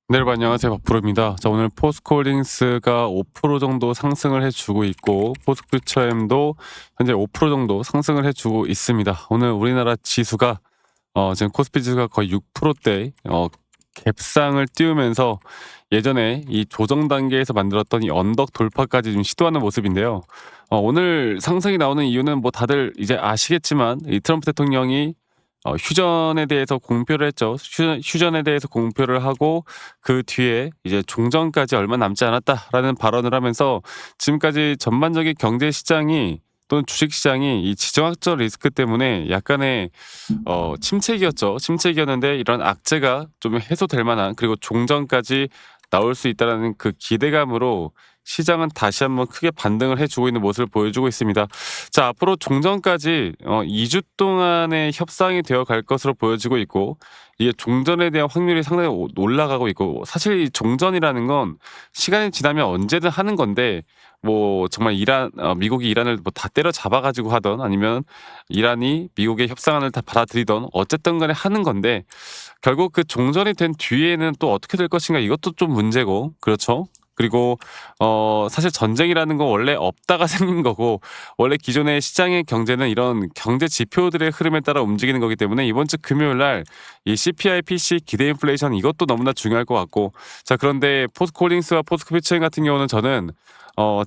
네, 여러분 안녕하세요. 박프로입니다. 자, 오늘 포스코홀딩스가 5% 정도 상승을 해주고 있고 포스피처엠도 현재 5% 정도 상승을 해주고 있습니다. 오늘 우리나라 지수가 지금 코스피 지수가 거의 6%대 갭상을 띄우면서 예전에 이 조정 단계에서 만들었던 이 언덕 돌파까지 좀 시도하는 모습인데요. 오늘 상승이 나오는 이유는 뭐 다들 이제 아시겠지만 이 트럼프 대통령이 휴전에 대해서 공표를 했죠. 휴전에 대해서 공표를 하고 그 뒤에 이제 종전까지 얼마 남지 않았다라는 발언을 하면서 지금까지 전반적인 경제 시장이 또는 주식 시장이 이 지정학적 리스크 때문에 약간의 침체기였죠. 침체기였는데 이런 악재가 좀 해소될 만한, 그리고 종전까지 나올 수 있다라는 그 기대감으로 시장은 다시 한번 크게 반등을 해주고 있는 모습을 보여주고 있습니다. 자, 앞으로 종전까지 2주 동안의 협상이 되어 갈 것으로 보여지고 있고, 이게 종전에 대한 확률이 상당히 올라가고 있고, 사실 이 종전이라는 건 시간이 지나면 언제든 하는 건데, 뭐 정말 미국이 이란을 뭐 다 때려잡아 가지고 하던, 아니면 이란이 미국의 협상안을 다 받아들이던, 어쨌든 간에 하는 건데, 결국 그 종전이 된 뒤에는 또 어떻게 될 것인가, 이것도 좀 문제고, 그렇죠? 그리고 사실 전쟁이라는 건 원래 없다가 생긴 거고, 원래 기존의 시장의 경제는 이런 경제 지표들의 흐름에 따라 움직이는 거기 때문에 이번 주 금요일 날 이 CPI, PC, 기대 인플레이션, 이것도 너무나 중요할 것 같고. 자, 그런데 포스코홀딩스와 포스코피처인 같은 경우는 저는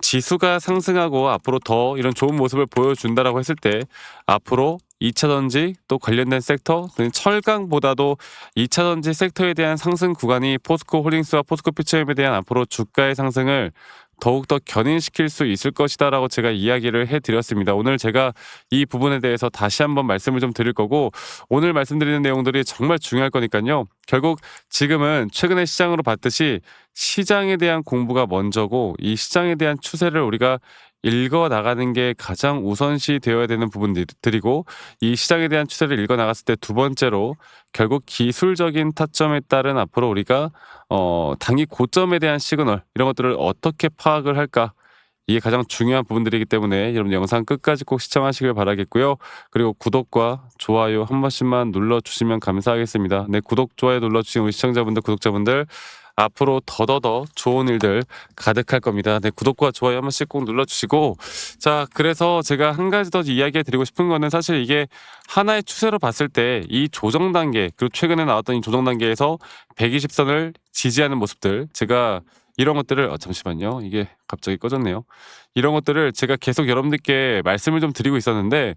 지수가 상승하고 앞으로 더 이런 좋은 모습을 보여준다라고 했을 때, 앞으로 2차 전지 또 관련된 섹터, 철강보다도 2차 전지 섹터에 대한 상승 구간이 포스코홀딩스와 포스코피처엠에 대한 앞으로 주가의 상승을 더욱더 견인시킬 수 있을 것이다라고 제가 이야기를 해드렸습니다. 오늘 제가 이 부분에 대해서 다시 한번 말씀을 좀 드릴 거고, 오늘 말씀드리는 내용들이 정말 중요할 거니까요. 결국 지금은 최근의 시장으로 봤듯이 시장에 대한 공부가 먼저고, 이 시장에 대한 추세를 우리가 읽어 나가는 게 가장 우선시 되어야 되는 부분들이고, 이 시장에 대한 추세를 읽어 나갔을 때 두 번째로 결국 기술적인 타점에 따른 앞으로 우리가 단기 고점에 대한 시그널, 이런 것들을 어떻게 파악을 할까, 이게 가장 중요한 부분들이기 때문에 여러분 영상 끝까지 꼭 시청하시길 바라겠고요. 그리고 구독과 좋아요 한 번씩만 눌러주시면 감사하겠습니다. 네, 구독, 좋아요 눌러주신 우리 시청자분들, 구독자분들, 앞으로 더더더 좋은 일들 가득할 겁니다. 네, 구독과 좋아요 한 번씩 꼭 눌러주시고. 자, 그래서 제가 한 가지 더 이야기해 드리고 싶은 거는, 사실 이게 하나의 추세로 봤을 때 이 조정 단계, 그리고 최근에 나왔던 이 조정 단계에서 120선을 지지하는 모습들, 제가 이런 것들을 잠시만요. 이게 갑자기 꺼졌네요. 이런 것들을 제가 계속 여러분들께 말씀을 좀 드리고 있었는데,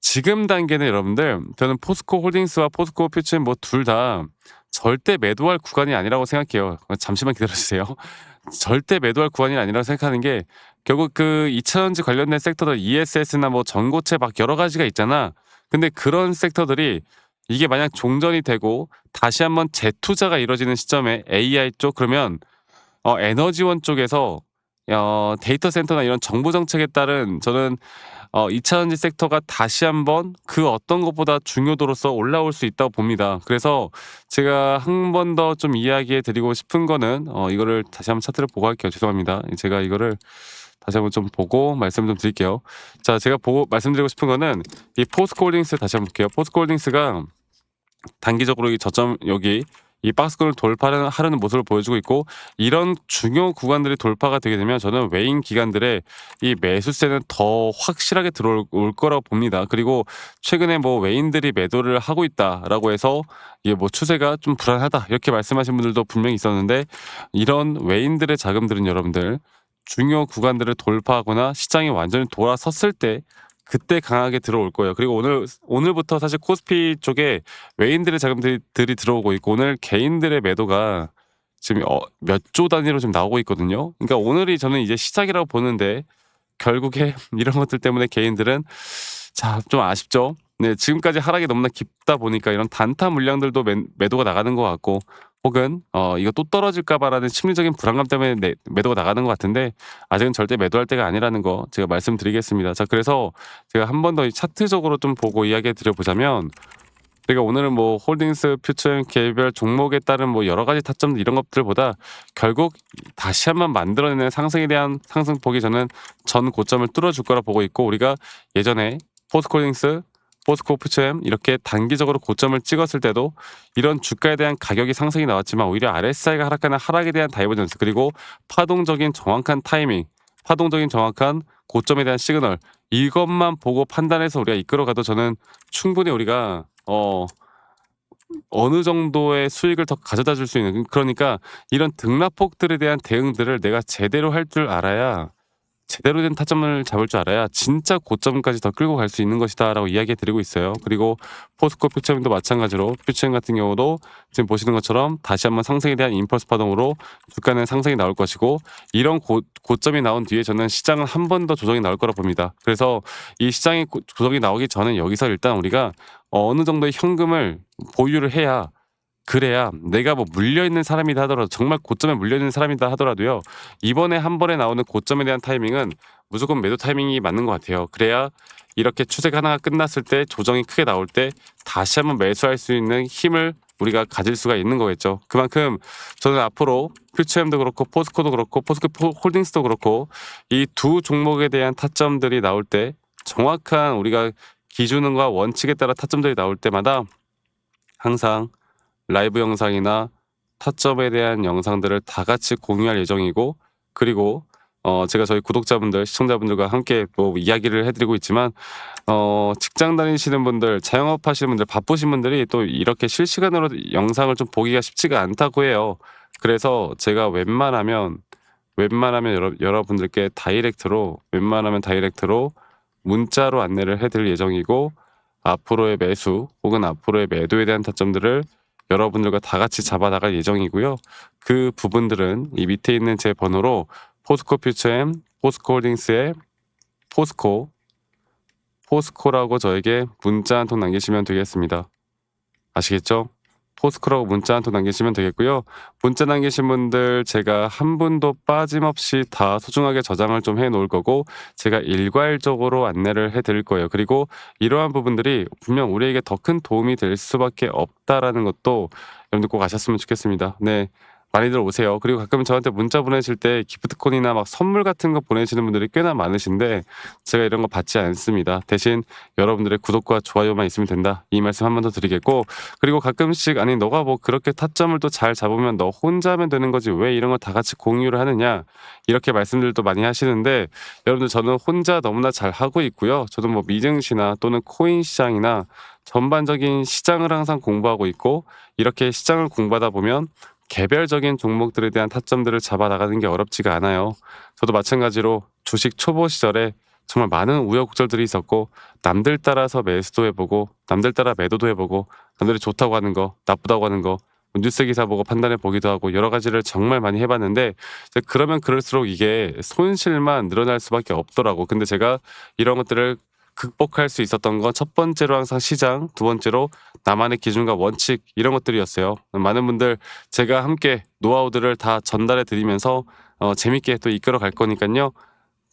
지금 단계는 여러분들, 저는 포스코 홀딩스와 포스코 퓨처엠 뭐 둘 다 절대 매도할 구간이 아니라고 생각해요. 잠시만 기다려 주세요. 절대 매도할 구간이 아니라고 생각하는 게, 결국 그 2차전지 관련된 섹터들, ESS나 뭐 전고체 막 여러 가지가 있잖아. 근데 그런 섹터들이 이게 만약 종전이 되고 다시 한번 재투자가 이루어지는 시점에 AI 쪽, 그러면 에너지원 쪽에서 데이터 센터나 이런 정부 정책에 따른, 저는 2차 전지 섹터가 다시 한번 그 어떤 것보다 중요도로서 올라올 수 있다고 봅니다. 그래서 제가 한 번 더 좀 이야기해 드리고 싶은 거는, 이거를 다시 한번 차트를 보고 할게요. 죄송합니다. 제가 이거를 다시 한번 좀 보고 말씀 좀 드릴게요. 자, 제가 보고 말씀드리고 싶은 거는 이 포스코홀딩스 다시 한번 볼게요. 포스코홀딩스가 단기적으로 이 저점, 여기 이 박스권을 돌파하려는 모습을 보여주고 있고, 이런 중요 구간들이 돌파가 되게 되면 저는 외인 기관들의 이 매수세는 더 확실하게 들어올 거라고 봅니다. 그리고 최근에 뭐 외인들이 매도를 하고 있다라고 해서 이게 뭐 추세가 좀 불안하다, 이렇게 말씀하신 분들도 분명히 있었는데, 이런 외인들의 자금들은 여러분들 중요 구간들을 돌파하거나 시장이 완전히 돌아섰을 때, 그때 강하게 들어올 거예요. 그리고 오늘부터 사실 코스피 쪽에 외인들의 자금들이 들어오고 있고, 오늘 개인들의 매도가 지금 몇 조 단위로 지금 나오고 있거든요. 그러니까 오늘이 저는 이제 시작이라고 보는데, 결국에 이런 것들 때문에 개인들은, 자, 좀 아쉽죠. 네, 지금까지 하락이 너무나 깊다 보니까 이런 단타 물량들도 매도가 나가는 것 같고, 혹은 이거 또 떨어질까 봐라는 심리적인 불안감 때문에 매도가 나가는 것 같은데, 아직은 절대 매도할 때가 아니라는 거 제가 말씀드리겠습니다. 자, 그래서 제가 한 번 더 차트적으로 좀 보고 이야기해 드려보자면, 제가 오늘은 뭐 홀딩스, 퓨처 개별 종목에 따른 뭐 여러 가지 타점들, 이런 것들보다 결국 다시 한번 만들어내는 상승에 대한 상승폭이 저는 전 고점을 뚫어줄 거라 보고 있고, 우리가 예전에 포스코홀딩스 포스코 퓨처엠 이렇게 단기적으로 고점을 찍었을 때도 이런 주가에 대한 가격이 상승이 나왔지만 오히려 RSI가 하락하는 하락에 대한 다이버전스 그리고 파동적인 정확한 타이밍, 파동적인 정확한 고점에 대한 시그널 이것만 보고 판단해서 우리가 이끌어가도 저는 충분히 우리가 어느 정도의 수익을 더 가져다 줄 수 있는 그러니까 이런 등락폭들에 대한 대응들을 내가 제대로 할 줄 알아야 제대로 된 타점을 잡을 줄 알아야 진짜 고점까지 더 끌고 갈 수 있는 것이다라고 이야기해 드리고 있어요. 그리고 포스코 퓨처엠도 마찬가지로 퓨처엠 같은 경우도 지금 보시는 것처럼 다시 한번 상승에 대한 임펄스 파동으로 주가는 상승이 나올 것이고 이런 고점이 나온 뒤에 저는 시장은 한 번 더 조정이 나올 거라 봅니다. 그래서 이 시장의 조정이 나오기 전에 여기서 일단 우리가 어느 정도의 현금을 보유를 해야 그래야 내가 뭐 물려있는 사람이다 하더라도 정말 고점에 물려있는 사람이다 하더라도요. 이번에 한 번에 나오는 고점에 대한 타이밍은 무조건 매도 타이밍이 맞는 것 같아요. 그래야 이렇게 추세가 하나가 끝났을 때 조정이 크게 나올 때 다시 한번 매수할 수 있는 힘을 우리가 가질 수가 있는 거겠죠. 그만큼 저는 앞으로 퓨처엠도 그렇고 포스코도 그렇고 포스코 홀딩스도 그렇고 이 두 종목에 대한 타점들이 나올 때 정확한 우리가 기준과 원칙에 따라 타점들이 나올 때마다 항상 라이브 영상이나 타점에 대한 영상들을 다 같이 공유할 예정이고 그리고 제가 저희 구독자분들 시청자분들과 함께 뭐 이야기를 해드리고 있지만 직장 다니시는 분들 자영업 하시는 분들 바쁘신 분들이 또 이렇게 실시간으로 영상을 좀 보기가 쉽지가 않다고 해요. 그래서 제가 웬만하면 여러분들께 웬만하면 다이렉트로 문자로 안내를 해드릴 예정이고 앞으로의 매수 혹은 앞으로의 매도에 대한 타점들을 여러분들과 다 같이 잡아나갈 예정이고요. 그 부분들은 이 밑에 있는 제 번호로 포스코 퓨처엠, 포스코 홀딩스의 포스코라고 저에게 문자 한 통 남기시면 되겠습니다. 아시겠죠? 포스코라고 문자 한 통 남기시면 되겠고요. 문자 남기신 분들 제가 한 분도 빠짐없이 다 소중하게 저장을 좀 해놓을 거고 제가 일괄적으로 안내를 해드릴 거예요. 그리고 이러한 부분들이 분명 우리에게 더 큰 도움이 될 수밖에 없다라는 것도 여러분들 꼭 아셨으면 좋겠습니다. 네. 많이들 오세요. 그리고 가끔 저한테 문자 보내실 때 기프트콘이나 막 선물 같은 거 보내시는 분들이 꽤나 많으신데 제가 이런 거 받지 않습니다. 대신 여러분들의 구독과 좋아요만 있으면 된다. 이 말씀 한 번 더 드리겠고 그리고 가끔씩 아니 너가 뭐 그렇게 타점을 또 잘 잡으면 너 혼자 하면 되는 거지 왜 이런 거 다 같이 공유를 하느냐 이렇게 말씀들도 많이 하시는데 여러분들 저는 혼자 너무나 잘 하고 있고요. 저도 뭐 미증시나 또는 코인 시장이나 전반적인 시장을 항상 공부하고 있고 이렇게 시장을 공부하다 보면 개별적인 종목들에 대한 타점들을 잡아 나가는 게 어렵지가 않아요. 저도 마찬가지로 주식 초보 시절에 정말 많은 우여곡절들이 있었고 남들 따라서 매수도 해보고 남들 따라 매도도 해보고 남들이 좋다고 하는 거 나쁘다고 하는 거 뉴스 기사 보고 판단해 보기도 하고 여러 가지를 정말 많이 해봤는데 그러면 그럴수록 이게 손실만 늘어날 수밖에 없더라고. 근데 제가 이런 것들을 극복할 수 있었던 건 첫 번째로 항상 시장, 두 번째로 나만의 기준과 원칙 이런 것들이었어요. 많은 분들 제가 함께 노하우들을 다 전달해 드리면서 재밌게 또 이끌어 갈 거니까요.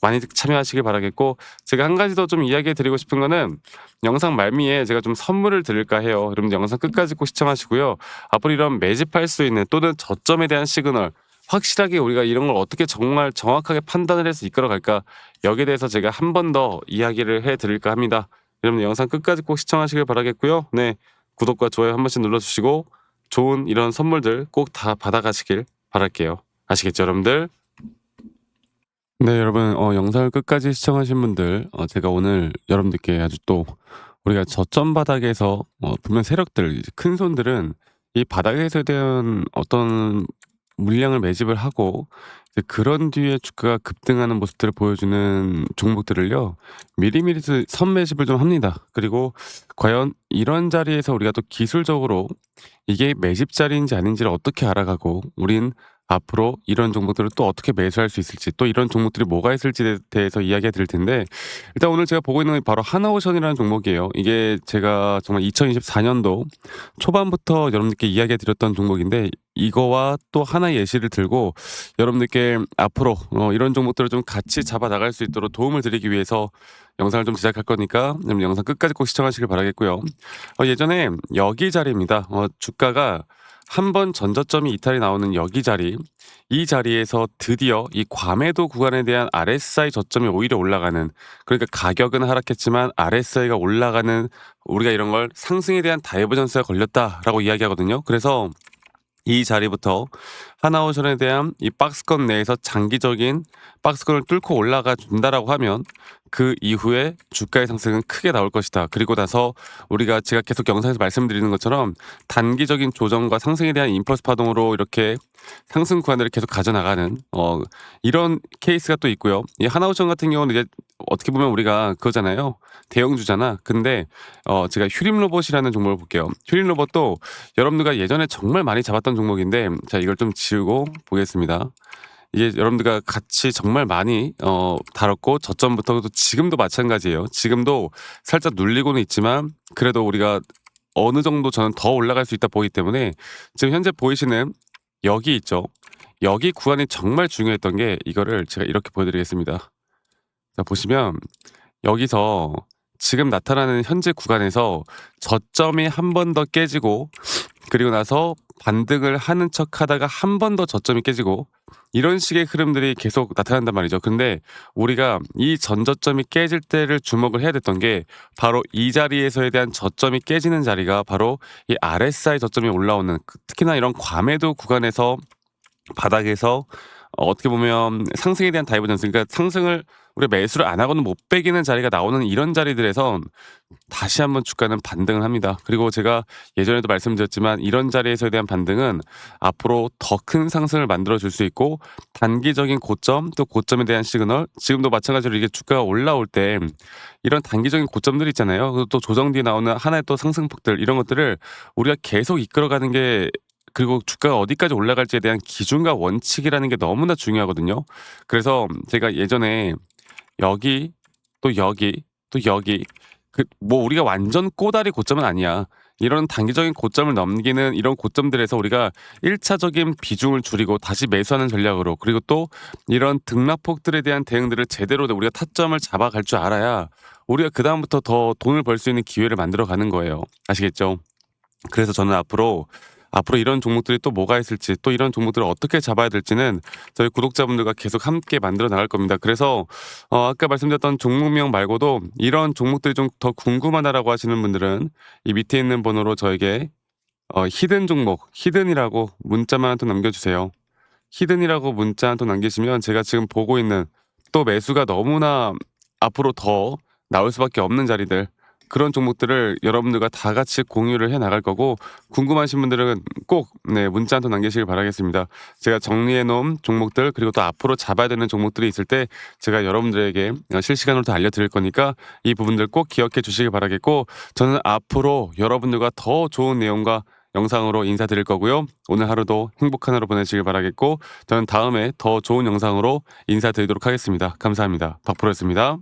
많이 참여하시길 바라겠고 제가 한 가지 더 좀 이야기해 드리고 싶은 거는 영상 말미에 제가 좀 선물을 드릴까 해요. 여러분들 영상 끝까지 꼭 시청하시고요. 앞으로 이런 매집할 수 있는 또는 저점에 대한 시그널 확실하게 우리가 이런 걸 어떻게 정말 정확하게 판단을 해서 이끌어 갈까 여기에 대해서 제가 한 번 더 이야기를 해 드릴까 합니다. 여러분들 영상 끝까지 꼭 시청하시길 바라겠고요. 네, 구독과 좋아요 한 번씩 눌러주시고 좋은 이런 선물들 꼭 다 받아가시길 바랄게요. 아시겠죠 여러분들? 네 여러분 영상을 끝까지 시청하신 분들 제가 오늘 여러분들께 아주 또 우리가 저점 바닥에서 분명 세력들 이제 큰 손들은 이 바닥에서 대한 어떤 물량을 매집을 하고 이제 그런 뒤에 주가가 급등하는 모습들을 보여주는 종목들을요. 미리미리 선매집을 좀 합니다. 그리고 과연 이런 자리에서 우리가 또 기술적으로 이게 매집 자리인지 아닌지를 어떻게 알아가고 우린 앞으로 이런 종목들을 또 어떻게 매수할 수 있을지 또 이런 종목들이 뭐가 있을지에 대해서 이야기해 드릴 텐데 일단 오늘 제가 보고 있는 게 바로 하나오션이라는 종목이에요. 이게 제가 정말 2024년도 초반부터 여러분들께 이야기해 드렸던 종목인데 이거와 또 하나의 예시를 들고 여러분들께 앞으로 이런 종목들을 좀 같이 잡아 나갈 수 있도록 도움을 드리기 위해서 영상을 좀 제작할 거니까 여러분 영상 끝까지 꼭 시청하시길 바라겠고요. 예전에 여기 자리입니다. 주가가 한 번 전저점이 이탈이 나오는 여기 자리, 이 자리에서 드디어 이 과매도 구간에 대한 RSI 저점이 오히려 올라가는, 그러니까 가격은 하락했지만 RSI가 올라가는, 우리가 이런 걸 상승에 대한 다이버전스가 걸렸다라고 이야기하거든요. 그래서 이 자리부터 하나오션에 대한 이 박스권 내에서 장기적인 박스권을 뚫고 올라가 준다라고 하면 그 이후에 주가의 상승은 크게 나올 것이다. 그리고 나서 우리가 제가 계속 영상에서 말씀드리는 것처럼 단기적인 조정과 상승에 대한 임펄스 파동으로 이렇게 상승 구간들을 계속 가져나가는 이런 케이스가 또 있고요. 이 하나오션 같은 경우는 이제 어떻게 보면 우리가 그거잖아요. 대형주잖아. 근데 제가 휴림 로봇이라는 종목을 볼게요. 휴림 로봇도 여러분들과 예전에 정말 많이 잡았던 종목인데, 자 이걸 좀 지우고 보겠습니다. 이게 여러분들과 같이 정말 많이 다뤘고, 저점부터 또 지금도 마찬가지예요. 지금도 살짝 눌리고는 있지만 그래도 우리가 어느 정도 저는 더 올라갈 수 있다 보기 때문에, 지금 현재 보이시는 여기 있죠. 여기 구간이 정말 중요했던 게, 이거를 제가 이렇게 보여드리겠습니다. 자 보시면 여기서 지금 나타나는 현재 구간에서 저점이 한 번 더 깨지고, 그리고 나서 반등을 하는 척 하다가 한 번 더 저점이 깨지고, 이런 식의 흐름들이 계속 나타난단 말이죠. 근데 우리가 이 전저점이 깨질 때를 주목을 해야 됐던 게, 바로 이 자리에서에 대한 저점이 깨지는 자리가 바로 이 RSI 저점이 올라오는, 특히나 이런 과매도 구간에서, 바닥에서 어떻게 보면 상승에 대한 다이버전스, 그러니까 상승을 우리가 매수를 안 하고는 못 빼기는 자리가 나오는 이런 자리들에선 다시 한번 주가는 반등을 합니다. 그리고 제가 예전에도 말씀드렸지만 이런 자리에서에 대한 반등은 앞으로 더 큰 상승을 만들어 줄 수 있고, 단기적인 고점, 또 고점에 대한 시그널, 지금도 마찬가지로 이게 주가가 올라올 때 이런 단기적인 고점들이 있잖아요. 그리고 또 조정 뒤에 나오는 하나의 또 상승폭들, 이런 것들을 우리가 계속 이끌어가는 게, 그리고 주가가 어디까지 올라갈지에 대한 기준과 원칙이라는 게 너무나 중요하거든요. 그래서 제가 예전에 여기, 또 여기, 또 여기, 뭐 우리가 완전 꼬다리 고점은 아니야. 이런 단기적인 고점을 넘기는 이런 고점들에서 우리가 1차적인 비중을 줄이고 다시 매수하는 전략으로, 그리고 또 이런 등락폭들에 대한 대응들을 제대로 우리가 타점을 잡아갈 줄 알아야 우리가 그다음부터 더 돈을 벌 수 있는 기회를 만들어 가는 거예요. 아시겠죠? 그래서 저는 앞으로 이런 종목들이 또 뭐가 있을지, 또 이런 종목들을 어떻게 잡아야 될지는 저희 구독자분들과 계속 함께 만들어 나갈 겁니다. 그래서 아까 말씀드렸던 종목명 말고도 이런 종목들이 좀 더 궁금하다라고 하시는 분들은 이 밑에 있는 번호로 저에게 히든 종목, 히든이라고 문자만 한 통 남겨주세요. 히든이라고 문자 한 통 남기시면 제가 지금 보고 있는, 또 매수가 너무나 앞으로 더 나올 수밖에 없는 자리들, 그런 종목들을 여러분들과 다 같이 공유를 해 나갈 거고, 궁금하신 분들은 꼭 문자 한 통 남기시길 바라겠습니다. 제가 정리해 놓은 종목들, 그리고 또 앞으로 잡아야 되는 종목들이 있을 때 제가 여러분들에게 실시간으로 다 알려드릴 거니까 이 부분들 꼭 기억해 주시길 바라겠고, 저는 앞으로 여러분들과 더 좋은 내용과 영상으로 인사드릴 거고요. 오늘 하루도 행복한 하루 보내시길 바라겠고, 저는 다음에 더 좋은 영상으로 인사드리도록 하겠습니다. 감사합니다. 박프로였습니다.